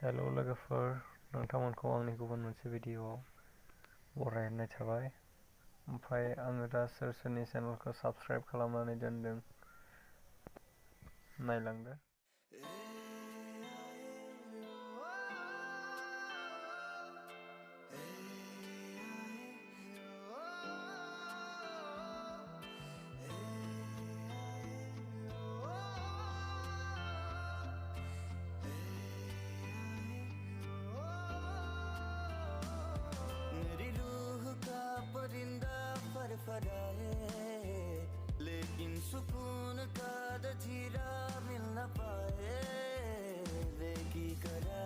Hello' लोगोफोर, नोंथांमोनखौ आंनि गुबुन मोनसे भिडिअ'आव बरायनाय थाबाय। ओमफ्राय आङो दा सोर सोरनि चेनेलखौ साबस्क्राइब खालामनानै दोनदों नायलांदो। लेकिन सुकून का दजीरा मिल न पाए। वे की करा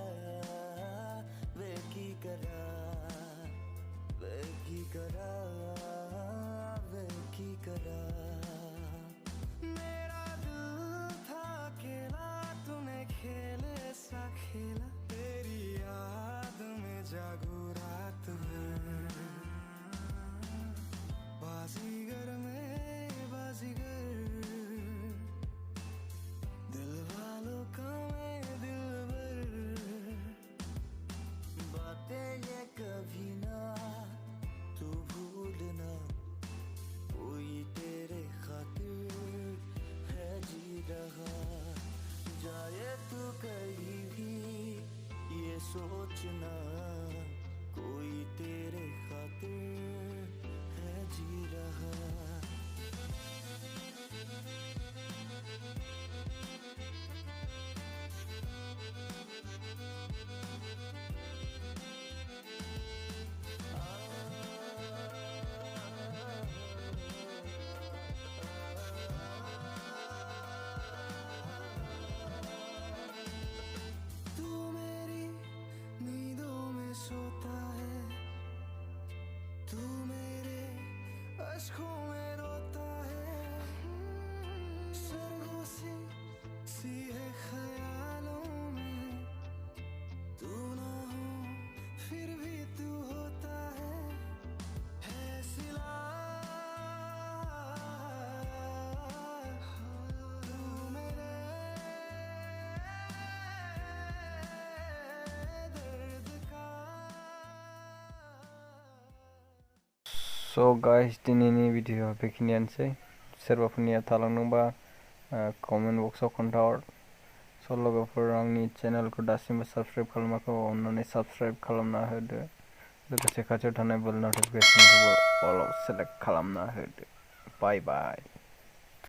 वे की करा वे की करा वे की करा। मेरा दिल था अकेला, तूने खेल ऐसा खेला। तेरी याद में जागू रात भर, बाजीगर में बाजीगर, दिल वालों का मैं दिलबर। बातें ये कभी ना तू भूलना, कोई तेरे खातिर है जी रहा। जाए तू कहीं भी ये सोचना, कोई तेरे खातिर है जी रहा। तू मेरी नींदों में सोता है, तू मेरे अश्कों में रोता है। सरगोशी सी है ख्यालों में, तू ना हो फिर भी तू होता है सिला। तू मेरे दर्द का। So guys, दिनैनि भिडिअ'आ बेखिनियानोसै। सोरबाफोरनिया थालांदोंबा कमेन्ट बक्सआव खोन्थाहर। स' लोगोफोर, आंनि चेनेलखौ दासिमबो साबस्क्राइब खालामाखै, अन्नानै साबस्क्राइब खालामना होदो। लोगोसे खाथियाव थानाय बेल नटिफिकेसनखौबो अल सेलेक्ट खालामना होदो। Bye bye.